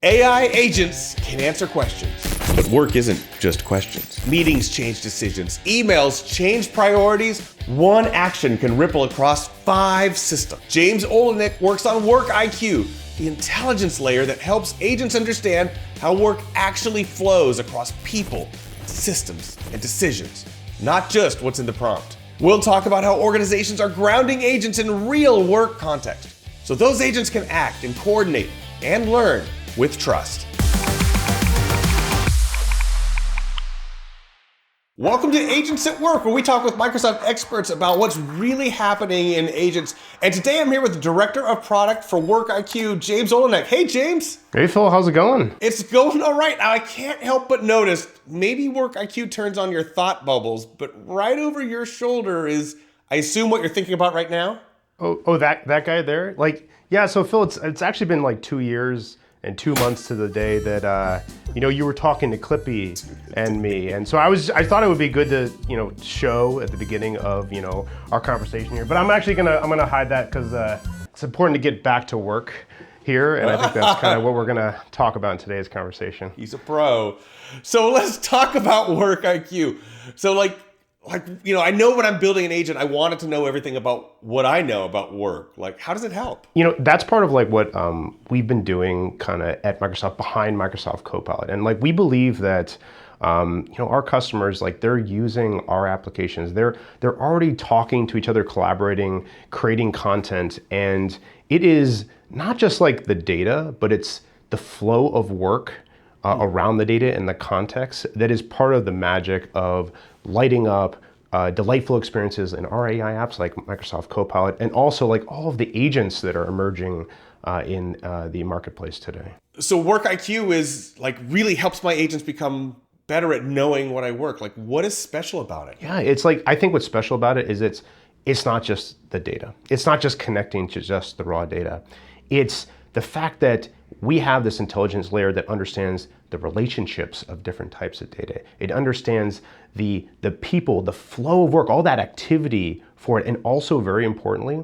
AI agents can answer questions. But work isn't just questions. Meetings change decisions. Emails change priorities. One action can ripple across 5 systems. James Olenek works on Work IQ, the intelligence layer that helps agents understand how work actually flows across people, systems, and decisions, not just what's in the prompt. We'll talk about how organizations are grounding agents in real work context, so those agents can act and coordinate and learn with trust. Welcome to Agents at Work, where we talk with Microsoft experts about what's really happening in agents. And today I'm here with the Director of Product for Work IQ, James Olenek. Hey, James. Hey, Phil. How's it going? It's going all right. Now, I can't help but notice maybe Work IQ turns on your thought bubbles, but right over your shoulder is, I assume, what you're thinking about right now? Oh, that guy there? Yeah, so Phil, it's actually been like 2 years and 2 months to the day that you were talking to Clippy and me, and so I thought it would be good to show at the beginning of our conversation here. But I'm actually gonna hide that because it's important to get back to work here, and I think that's kind of what we're gonna talk about in today's conversation. He's a pro. So let's talk about Work IQ. So I know when I'm building an agent, I want it to know everything about what I know about work. How does it help? That's part of what we've been doing kind of at Microsoft behind Microsoft Copilot. And we believe that our customers, they're using our applications. They're already talking to each other, collaborating, creating content. And it is not just the data, but it's the flow of work around the data and the context that is part of the magic of lighting up delightful experiences in our AI apps like Microsoft Copilot, and also all of the agents that are emerging in the marketplace today. So Work IQ is really helps my agents become better at knowing what I work. What is special about it? Yeah, it's I think what's special about it is it's not just the data. It's not just connecting to just the raw data. It's the fact that we have this intelligence layer that understands the relationships of different types of data. It understands the people, the flow of work, all that activity for it. And also, very importantly,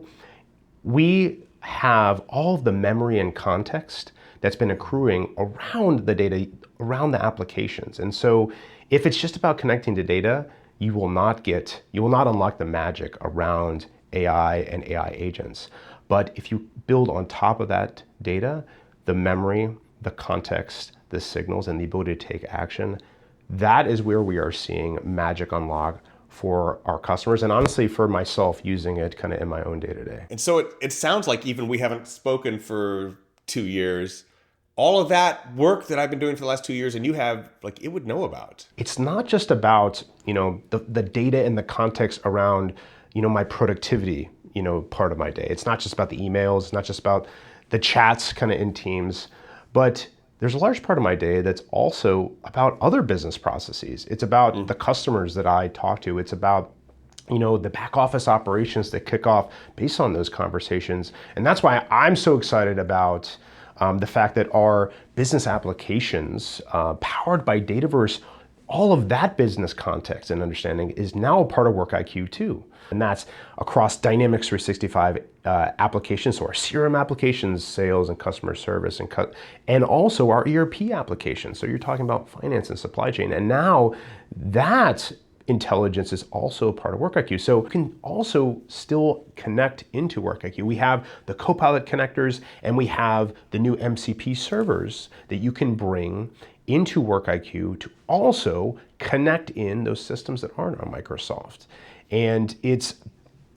we have all of the memory and context that's been accruing around the data, around the applications. And so if it's just about connecting to data, you will not unlock the magic around AI and AI agents. But if you build on top of that data, the memory, the context, the signals, and the ability to take action, that is where we are seeing magic unlock for our customers, and honestly for myself using it kind of in my own day-to-day. And so it sounds like, even we haven't spoken for 2 years, all of that work that I've been doing for the last 2 years and you have, it would know about. It's not just about, the data and the context around, my productivity, part of my day. It's not just about the emails, it's not just about the chats kind of in Teams, but there's a large part of my day that's also about other business processes. It's about the customers that I talk to. It's about the back office operations that kick off based on those conversations. And that's why I'm so excited about the fact that our business applications powered by Dataverse, all of that business context and understanding is now a part of Work IQ too. And that's across Dynamics 365 applications, so our CRM applications, sales and customer service, and also our ERP applications. So you're talking about finance and supply chain. And now that intelligence is also a part of Work IQ. So you can also still connect into Work IQ. We have the Copilot connectors, and we have the new MCP servers that you can bring into Work IQ to also connect in those systems that aren't on Microsoft. And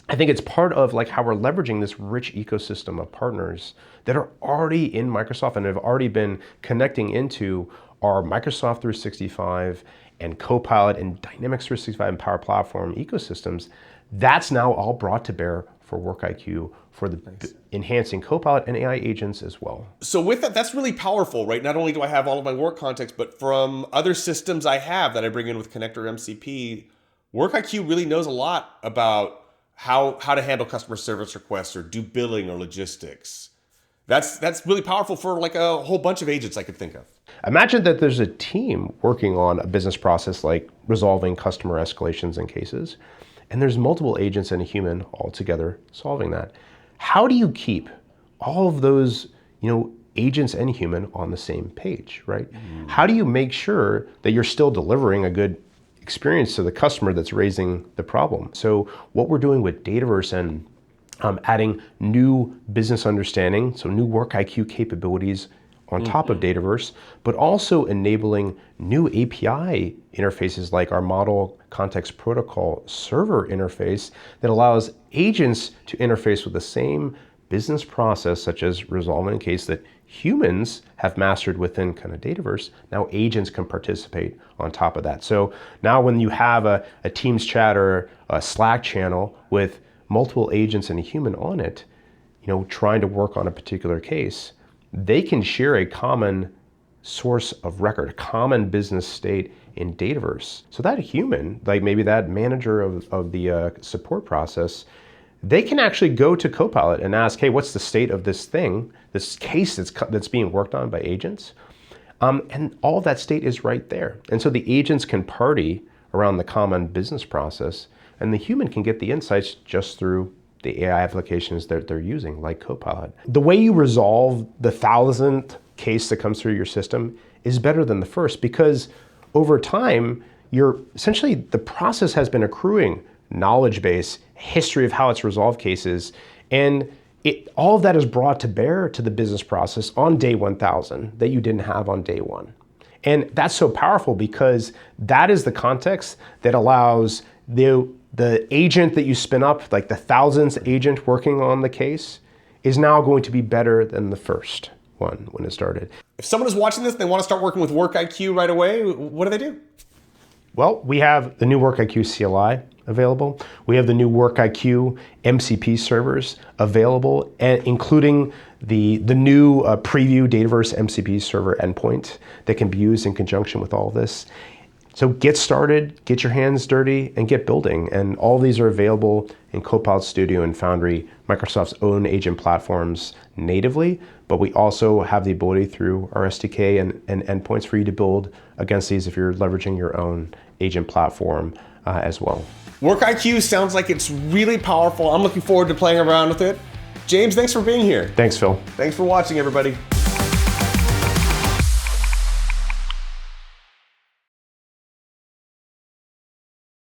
I think it's part of how we're leveraging this rich ecosystem of partners that are already in Microsoft and have already been connecting into our Microsoft 365 and Copilot and Dynamics 365 and Power Platform ecosystems. That's now all brought to bear for Work IQ for the enhancing Copilot and AI agents as well. So with that's really powerful, right? Not only do I have all of my work context, but from other systems I have that I bring in with Connector MCP, Work IQ really knows a lot about how to handle customer service requests or do billing or logistics. That's really powerful for a whole bunch of agents I could think of. Imagine that there's a team working on a business process like resolving customer escalations and cases, and there's multiple agents and a human all together solving that. How do you keep all of those agents and human on the same page, right? How do you make sure that you're still delivering a good experience to the customer that's raising the problem? So what we're doing with Dataverse and adding new business understanding, so new Work IQ capabilities on top of Dataverse, but also enabling new API interfaces like our Model Context Protocol server interface that allows agents to interface with the same business process, such as resolving a case that humans have mastered within kind of Dataverse. Now agents can participate on top of that. So now when you have a Teams chat or a Slack channel with multiple agents and a human on it, trying to work on a particular case, they can share a common source of record, a common business state in Dataverse. So that human, like maybe that manager of the support process, they can actually go to Copilot and ask, hey, what's the state of this thing, this case that's being worked on by agents? And all of that state is right there. And so the agents can party around the common business process, and the human can get the insights just through the AI applications that they're using, like Copilot. The way you resolve the 1,000th case that comes through your system is better than the first, because over time, essentially the process has been accruing knowledge base, history of how it's resolved cases, and all of that is brought to bear to the business process on day 1,000 that you didn't have on day one. And that's so powerful because that is the context that allows the agent that you spin up, like the 1,000th agent working on the case, is now going to be better than the first one when it started. If someone is watching this and they want to start working with Work IQ right away, what do they do? Well, we have the new Work IQ CLI available. We have the new Work IQ MCP servers available, and including the new preview Dataverse MCP server endpoint that can be used in conjunction with all of this. So get started, get your hands dirty, and get building. And all these are available in Copilot Studio and Foundry, Microsoft's own agent platforms natively, but we also have the ability through our SDK and endpoints for you to build against these if you're leveraging your own agent platform as well. Work IQ sounds like it's really powerful. I'm looking forward to playing around with it. James, thanks for being here. Thanks, Phil. Thanks for watching, everybody.